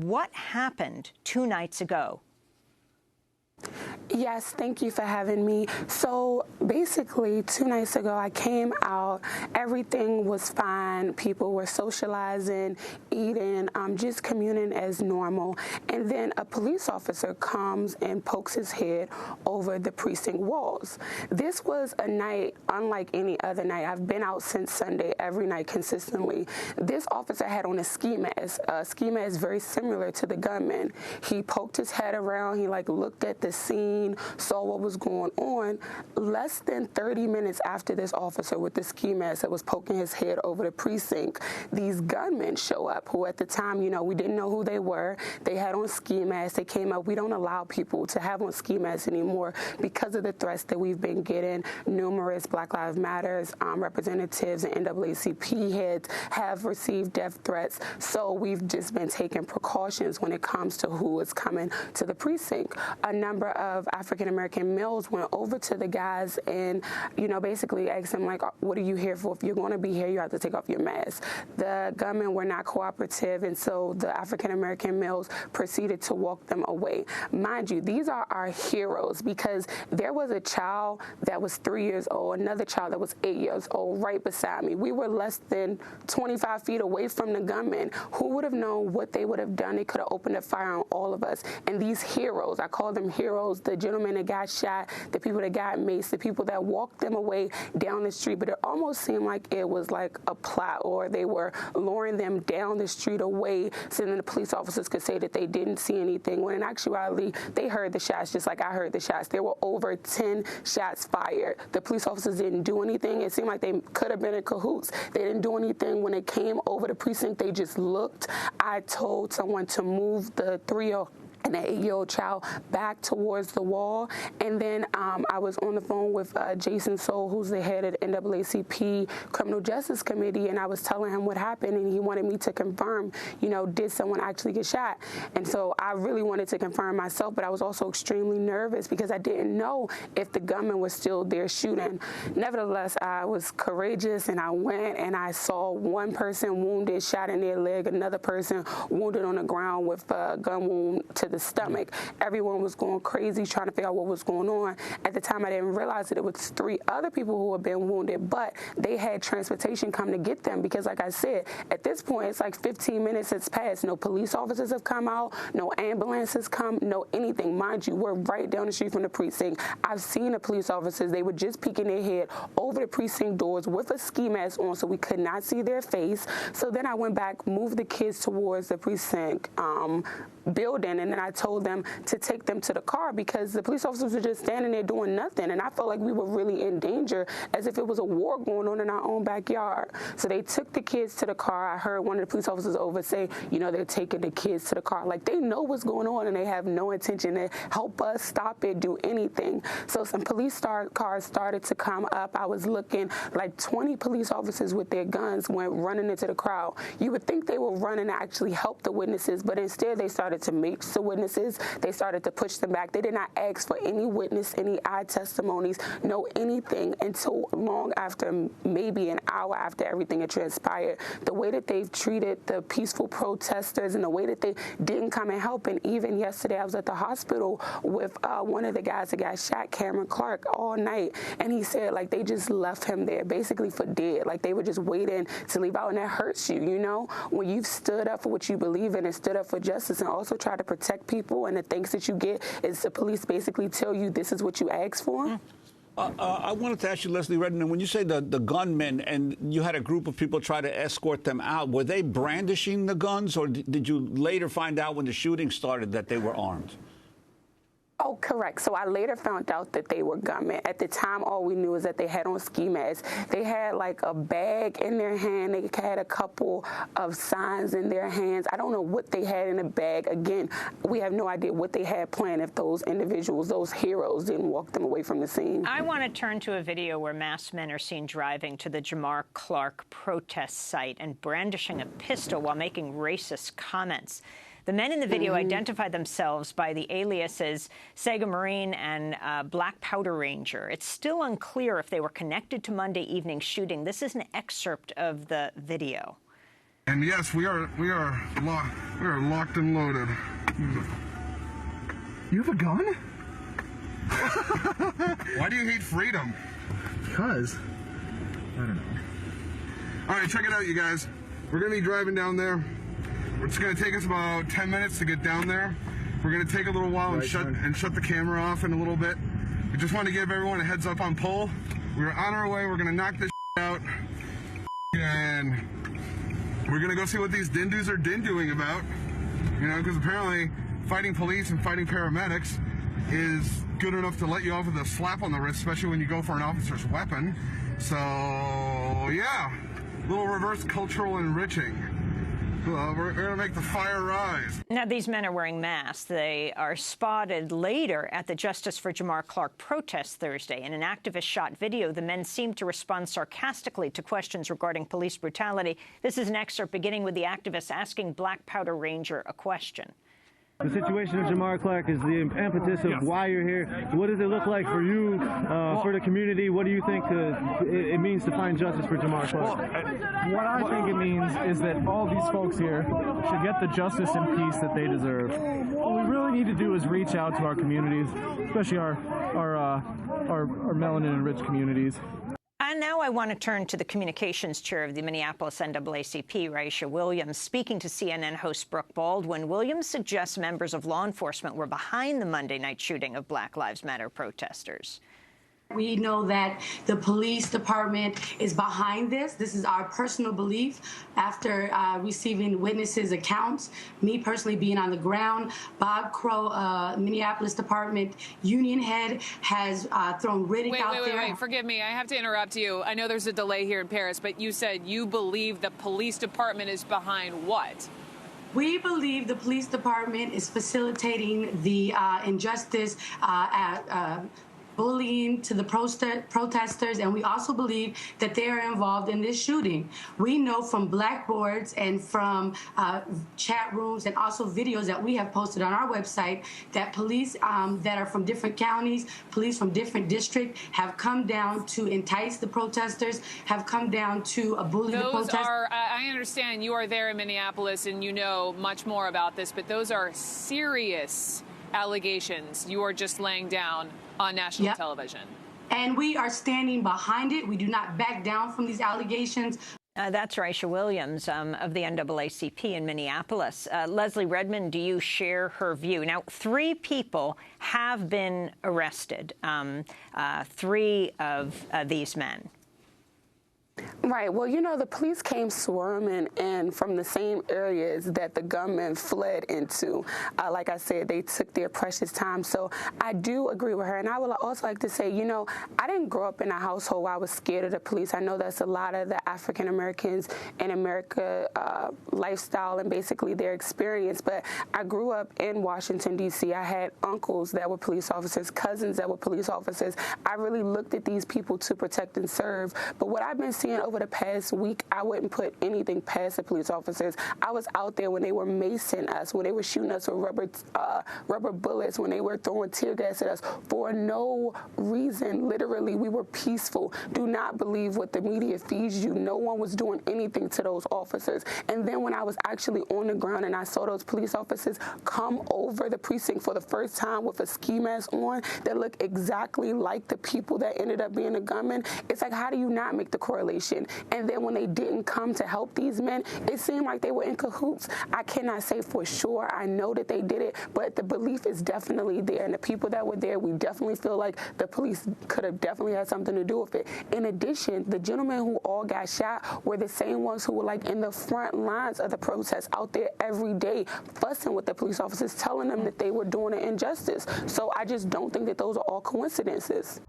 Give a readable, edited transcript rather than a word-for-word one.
What happened 2 nights ago? Yes, thank you for having me. So basically, 2 nights ago, I came out. Everything was fine. People were socializing, eating, just communing as normal. And then a police officer comes and pokes his head over the precinct walls. This was a night unlike any other night. I've been out since Sunday, every night consistently. This officer had on a ski mask. A ski mask very similar to the gunman. He poked his head around. He looked at the scene, saw what was going on. Less than 30 minutes after this officer with the ski mask that was poking his head over the precinct, these gunmen show up, who at the time, we didn't know who they were. They had on ski masks. They came up. We don't allow people to have on ski masks anymore because of the threats that we've been getting. Numerous Black Lives Matters representatives and NAACP heads have received death threats. So we've just been taking precautions when it comes to who is coming to the precinct. A number of African-American males went over to the guys and, basically asked them, what are you here for? If you're going to be here, you have to take off your mask. The gunmen were not cooperative, and so the African-American males proceeded to walk them away. Mind you, these are our heroes, because there was a child that was 3 years old, another child that was 8 years old right beside me. We were less than 25 feet away from the gunmen. Who would have known what they would have done? They could have opened a fire on all of us. And these heroes, I call them heroes, the gentleman that got shot, the people that got maced, the people that walked them away down the street. But it almost seemed like it was like a plot, or they were luring them down the street away so then the police officers could say that they didn't see anything, when in actuality, they heard the shots just like I heard the shots. There were over 10 shots fired. The police officers didn't do anything. It seemed like they could have been in cahoots. They didn't do anything. When it came over the precinct, they just looked. I told someone to move the 3-year-old and an 8-year-old child back towards the wall. And then I was on the phone with Jason Soul, who's the head of the NAACP Criminal Justice Committee, and I was telling him what happened, and he wanted me to confirm, did someone actually get shot? And so I really wanted to confirm myself, but I was also extremely nervous because I didn't know if the gunman was still there shooting. Nevertheless, I was courageous, and I went and I saw one person wounded, shot in their leg, another person wounded on the ground with a gun wound to the stomach. Everyone was going crazy trying to figure out what was going on. At the time, I didn't realize that it was 3 other people who had been wounded, but they had transportation come to get them because, like I said, at this point, it's like 15 minutes has passed. No police officers have come out, no ambulances come, no anything. Mind you, we're right down the street from the precinct. I've seen the police officers. They were just peeking their head over the precinct doors with a ski mask on, so we could not see their face. So then I went back, moved the kids towards the precinct building, and then I told them to take them to the car because the police officers were just standing there doing nothing, and I felt like we were really in danger, as if it was a war going on in our own backyard. So they took the kids to the car. I heard one of the police officers over say, they're taking the kids to the car. Like, they know what's going on, and they have no intention to help us, stop it, do anything. So some police cars started to come up. I was looking, like 20 police officers with their guns went running into the crowd. You would think they were running to actually help the witnesses, but instead they started to make the witnesses. They started to push them back. They did not ask for any witness, any eye testimonies, no anything until long after, maybe an hour after everything had transpired. The way that they've treated the peaceful protesters and the way that they didn't come and help. And even yesterday, I was at the hospital with one of the guys that got shot, Jamar Clark, all night. And he said, they just left him there basically for dead. They were just waiting to leave out. And that hurts you, when you've stood up for what you believe in and stood up for justice and also try to protect people, and the things that you get is the police basically tell you this is what you asked for. I wanted to ask you, Leslie Redden, when you say the gunmen and you had a group of people try to escort them out, were they brandishing the guns, or did you later find out when the shooting started that they were armed? Oh, correct. So I later found out that they were gunmen. At the time, all we knew is that they had on ski masks. They had a bag in their hand. They had a couple of signs in their hands. I don't know what they had in the bag. Again, we have no idea what they had planned if those individuals, those heroes, didn't walk them away from the scene. I want to turn to a video where masked men are seen driving to the Jamar Clark protest site and brandishing a pistol while making racist comments. The men in the video identify themselves by the aliases Sega Marine and Black Powder Ranger. It's still unclear if they were connected to Monday evening's shooting. This is an excerpt of the video. And yes, we are locked and loaded. You have a gun? Why do you hate freedom? Because I don't know. All right, check it out, you guys. We're gonna be driving down there. It's gonna take us about 10 minutes to get down there. We're gonna take a little while and shut the camera off in a little bit. We just want to give everyone a heads up on pull. We're on our way. We're gonna knock this out, and we're gonna go see what these dindus are dindoing about. You know, because apparently fighting police and fighting paramedics is good enough to let you off with a slap on the wrist, especially when you go for an officer's weapon. So yeah, a little reverse cultural enriching. We're going to make the fire rise. Now, these men are wearing masks. They are spotted later at the Justice for Jamar Clark protest Thursday. In an activist shot video, the men seem to respond sarcastically to questions regarding police brutality. This is an excerpt beginning with the activists asking Black Powder Ranger a question. The situation of Jamar Clark is the impetus of why you're here. What does it look like for you, for the community? What do you think it means to find justice for Jamar Clark? What I think it means is that all these folks here should get the justice and peace that they deserve. What we really need to do is reach out to our communities, especially our melanin-enriched communities. And now I want to turn to the communications chair of the Minneapolis NAACP, Raisha Williams. Speaking to CNN host Brooke Baldwin, Williams suggests members of law enforcement were behind the Monday night shooting of Black Lives Matter protesters. We know that the police department is behind this. This is our personal belief after receiving witnesses' accounts, me personally being on the ground. Bob Crow, Minneapolis Department Union Head, has thrown Riddick out there. Wait, forgive me. I have to interrupt you. I know there's a delay here in Paris, but you said you believe the police department is behind what? We believe the police department is facilitating the injustice bullying to the protesters, and we also believe that they are involved in this shooting. We know from blackboards and from chat rooms and also videos that we have posted on our website that police that are from different counties, police from different districts have come down to entice the protesters, have come down to bully the protesters. I understand you are there in Minneapolis and you know much more about this, but those are serious allegations you are just laying down on national television. And we are standing behind it. We do not back down from these allegations. That's Raisha Williams of the NAACP in Minneapolis. Leslie Redmond, do you share her view? Now, 3 people have been arrested, 3 of these men. Right. Well, you know, the police came swarming in from the same areas that the gunmen fled into. Like I said, they took their precious time. So I do agree with her. And I would also like to say, you know, I didn't grow up in a household where I was scared of the police. I know that's a lot of the African-Americans in America lifestyle and basically their experience. But I grew up in Washington, D.C. I had uncles that were police officers, cousins that were police officers. I really looked at these people to protect and serve. But what I've been seeing over the past week, I wouldn't put anything past the police officers. I was out there when they were macing us, when they were shooting us with rubber bullets, when they were throwing tear gas at us for no reason. Literally, we were peaceful. Do not believe what the media feeds you. No one was doing anything to those officers. And then when I was actually on the ground and I saw those police officers come over the precinct for the first time with a ski mask on that looked exactly like the people that ended up being the gunmen, it's like, how do you not make the correlation? And then when they didn't come to help these men, it seemed like they were in cahoots. I cannot say for sure. I know that they did it, but the belief is definitely there. And the people that were there, we definitely feel like the police could have definitely had something to do with it. In addition, the gentlemen who all got shot were the same ones who were like in the front lines of the protests out there every day, fussing with the police officers, telling them that they were doing an injustice. So I just don't think that those are all coincidences.